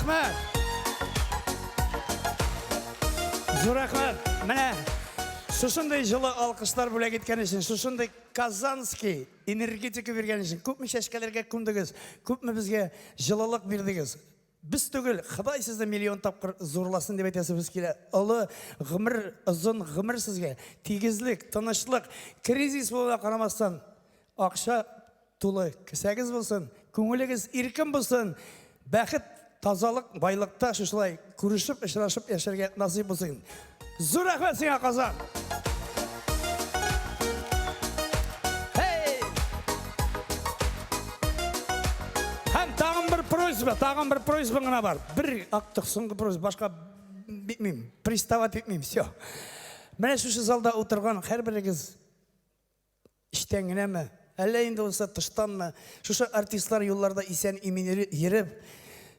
рахмат. Зор рахмат. Міне, шушындай жылы алқыштар бөлек еткен үшін, шушындай Казанский энергетика берген үшін, көп мі шәшкелерге күндігіз, көп мі бізге жылылық бердігіз. Біз түгіл, Құдай сізді миллион тапқыр зорласын деп айтасы біз келе. Ұлы ғымыр, ұзын ғымыр сізге, тегізлік, тынышлық, кризис болуға қарамастан, ақша толы кісәгіз болсын, көңілігіз еркін болсын, бәқіт, тазалық, байлықта шушылай көрішіп, ішрашып, яшерге насип болсын. Зор рахмет сіңа, Қазан! Тағын бір просьба ғана бар. Бір ақтық соңғы просьба, башқа бетмеймін, пристават етмеймін, все. Мәне шушы залда отырған әр бірігіз іштеңіне ме, әлі енді олса тұштан ма, шушы артистлар yollarda исән именері еріп,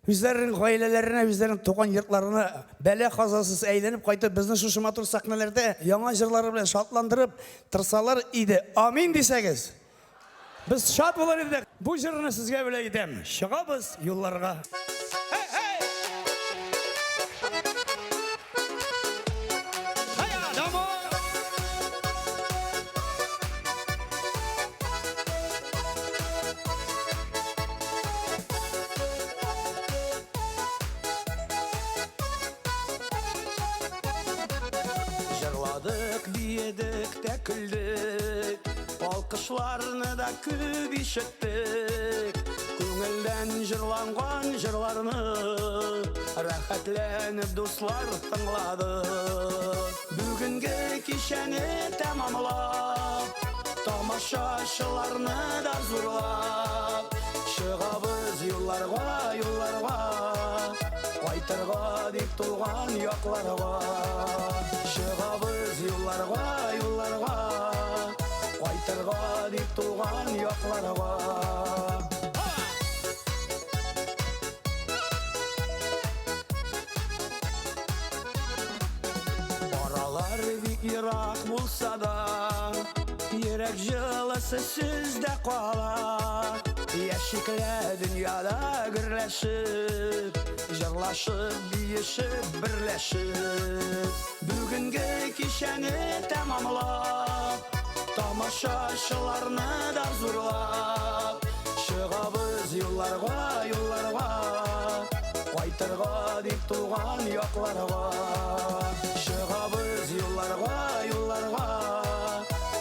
өздерінің ғайлелеріне, өздерінің туған йыртларына бәле қазасыз әйленіп қайтып, біздің шушы матур сахналарда яңа жырлары білен шатландырып, тұрсалар иді. Амин десеңіз. Біз шат болар едік. Бұл жырыны сізге біле едім. Шығабыз yolларға. Жырладық, биедік, те күлдік, алқышларыны да көп ишеттік. Көңілден жырланған жырларыны рәхәтленіп дуслар тыңлады. Бүгінгі кешені тәмамлап, тамашашыларны да зурлап, шығабыз yolларға, қайтырға деп туған яқларға. Шығабыз yolларға, қайтырға деп туған яқларға. Аралар бик ирақ болса да, ерек жылысы сүзде қала. Яшіклі дүнияда гүрләшіп, жырлашып, бейішіп, бірләшіп. Бүгінгі кешені тәмамлап, тамашашыларны да зурлап, шығабыз yolларға, қайтырға деп туған яқларға. Шығабыз yolларға,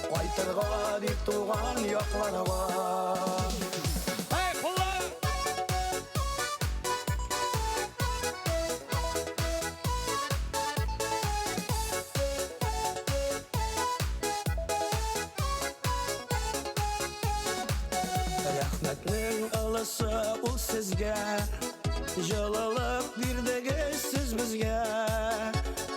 қайтырға деп туған яқларға. Рәхмәтнің ылысы ол сізге, жылылық бердіңіз сіз бізге.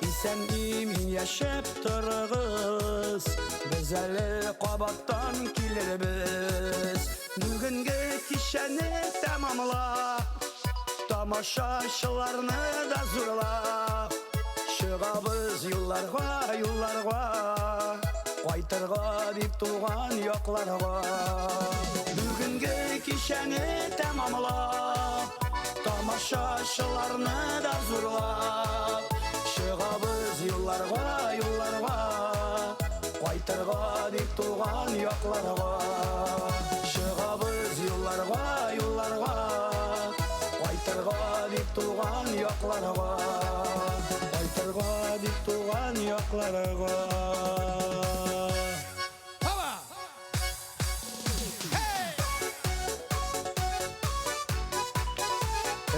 Исән имен яшәп тұрығыз, біз әлі қабаттан келербіз. Бүгінгі кешені тәмамлап, тамашашыларны да зурлап, шығабыз yolларға, қайтырға деп туған яқларға. Бүгінгі кешені тәмамлап, тамашашыларны да зурлап, шығабыз yolларға, қайтырға деп туған яқларға. Шығабыз yolларға, қайтырға деп туған яқларға. Қайтырға деп туған яқларға.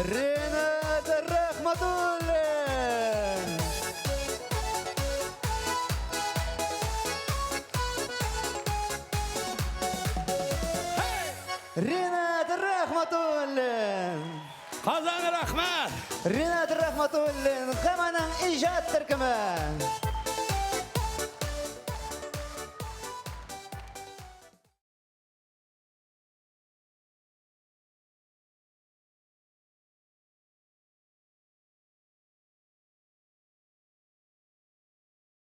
Ринат Рахматуллин! Ринат Рахматуллин! Қазан рахмат! Ринат Рахматуллин, Қаманың ижат түркімі!